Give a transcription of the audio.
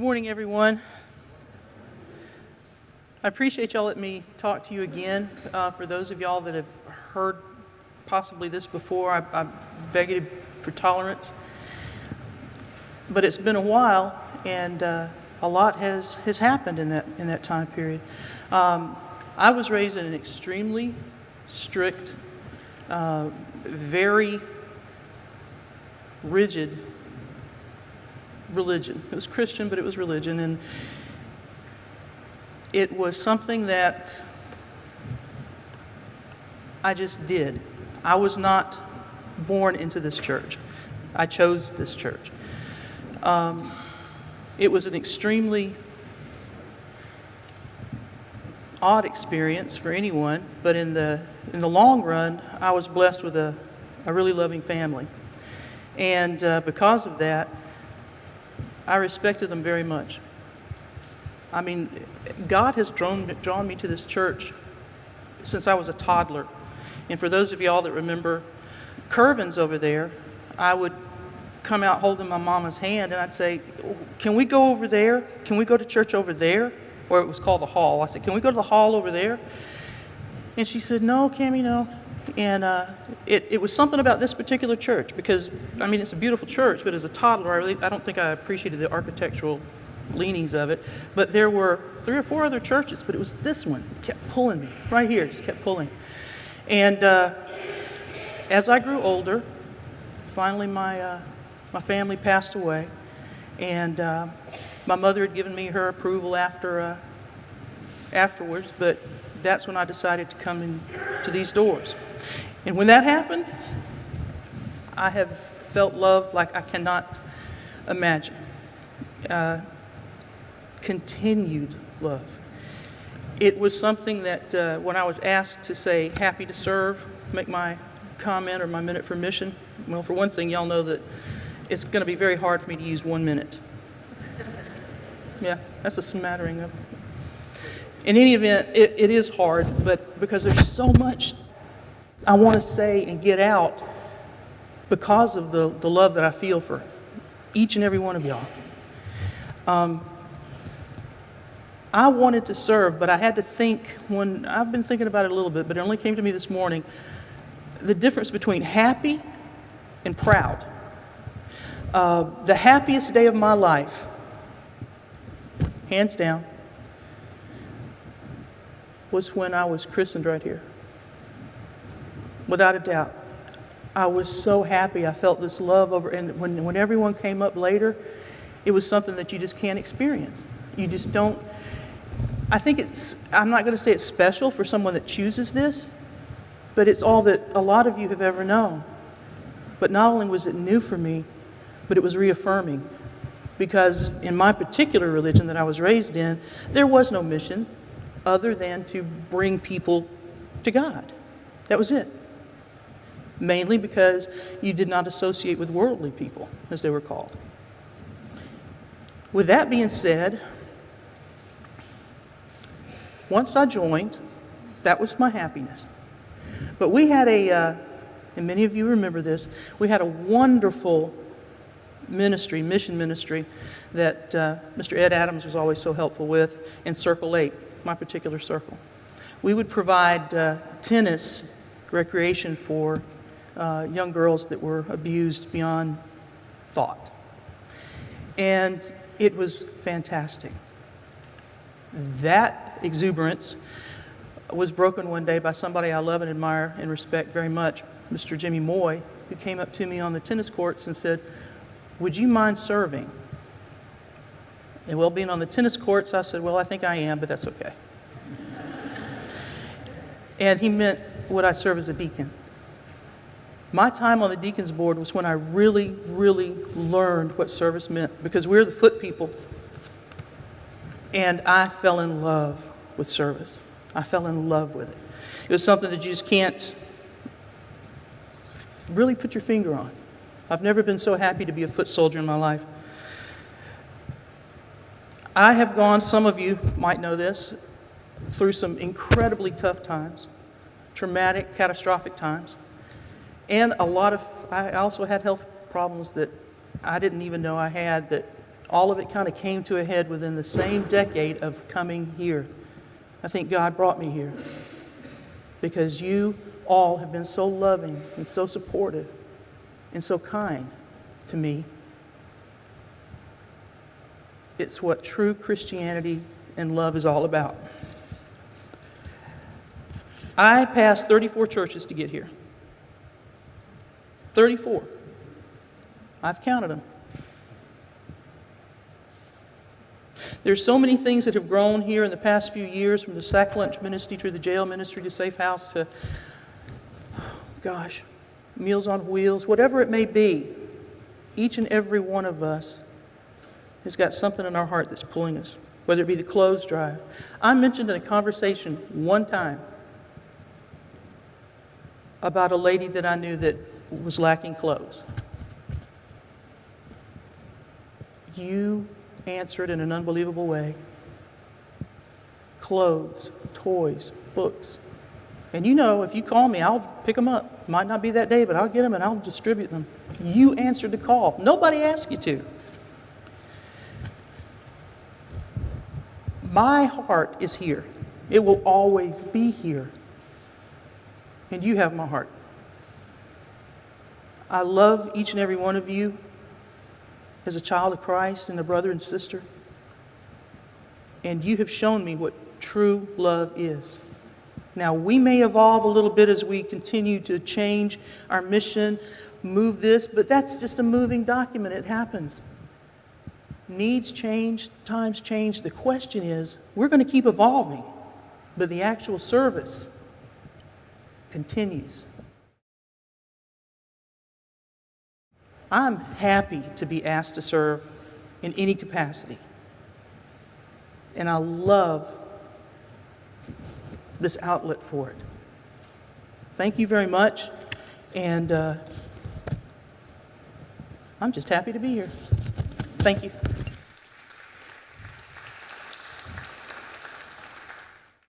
Good morning, everyone. I appreciate y'all letting me talk to you again. For those of y'all that have heard possibly this before, I beg you for tolerance. But it's been a while, and a lot has happened in that time period. I was raised in an extremely strict, very rigid religion. It was Christian, but it was religion, and it was something that I just did. I was not born into this church. I chose this church. It was an extremely odd experience for anyone, but in the long run, I was blessed with a really loving family. And because of that, I respected them very much. I mean, God has drawn me to this church since I was a toddler. And for those of y'all that remember Curvin's over there, I would come out holding my mama's hand and I'd say, can we go over there? Can we go to church over there? Or it was called the hall. I said, can we go to the hall over there? And she said, no, Cammy, no. And it was something about this particular church because, I mean, it's a beautiful church, but as a toddler, I don't think I appreciated the architectural leanings of it. But there were 3 or 4 other churches, but it was this one that kept pulling me right here, just kept pulling. And as I grew older, finally my family passed away, and my mother had given me her approval afterwards, but that's when I decided to come into these doors. And when that happened, I have felt love like I cannot imagine. Continued love. It was something that when I was asked to say happy to serve, make my comment or my minute for mission, well, for one thing, y'all know that it's going to be very hard for me to use 1 minute. Yeah, that's a smattering of. In any event, it is hard, but because there's so much I want to say and get out because of the love that I feel for each and every one of y'all. I wanted to serve, but I had to think, I've been thinking about it a little bit, but it only came to me this morning, the difference between happy and proud. The happiest day of my life, hands down, was when I was christened right here. Without a doubt. I was so happy. I felt this love over, and when everyone came up later, it was something that you just can't experience. You just don't. I think I'm not going to say it's special for someone that chooses this, but it's all that a lot of you have ever known. But not only was it new for me, but it was reaffirming. Because in my particular religion that I was raised in, there was no mission other than to bring people to God. That was it. Mainly because you did not associate with worldly people, as they were called. With that being said, once I joined, that was my happiness. But we had and many of you remember this, we had a wonderful mission ministry, that Mr. Ed Adams was always so helpful with, in Circle 8, my particular circle. We would provide tennis recreation for young girls that were abused beyond thought. And it was fantastic. That exuberance was broken one day by somebody I love and admire and respect very much, Mr. Jimmy Moy, who came up to me on the tennis courts and said, would you mind serving? And well, being on the tennis courts, I said, well, I think I am, but that's okay. And he meant, would I serve as a deacon? My time on the deacons board was when I really, really learned what service meant, because we're the foot people. And I fell in love with service. I fell in love with it. It was something that you just can't really put your finger on. I've never been so happy to be a foot soldier in my life. I have gone, some of you might know this, through some incredibly tough times, traumatic, catastrophic times, and I also had health problems that I didn't even know I had, that all of it kind of came to a head within the same decade of coming here. I think God brought me here because you all have been so loving and so supportive and so kind to me. It's what true Christianity and love is all about. I passed 34 churches to get here. 34. I've counted them. There's so many things that have grown here in the past few years, from the sack lunch ministry to the jail ministry to Safe House to, Meals on Wheels, whatever it may be. Each and every one of us has got something in our heart that's pulling us, whether it be the clothes drive. I mentioned in a conversation one time about a lady that I knew that was lacking clothes. You answered in an unbelievable way. Clothes, toys, books. And you know, if you call me, I'll pick them up. Might not be that day, but I'll get them and I'll distribute them. You answered the call. Nobody asked you to. My heart is here. It will always be here. And you have my heart. I love each and every one of you as a child of Christ and a brother and sister. And you have shown me what true love is. Now, we may evolve a little bit as we continue to change our mission, move this, but that's just a moving document. It happens. Needs change, times change. The question is, we're going to keep evolving, but the actual service continues. I'm happy to be asked to serve in any capacity. And I love this outlet for it. Thank you very much. And I'm just happy to be here. Thank you.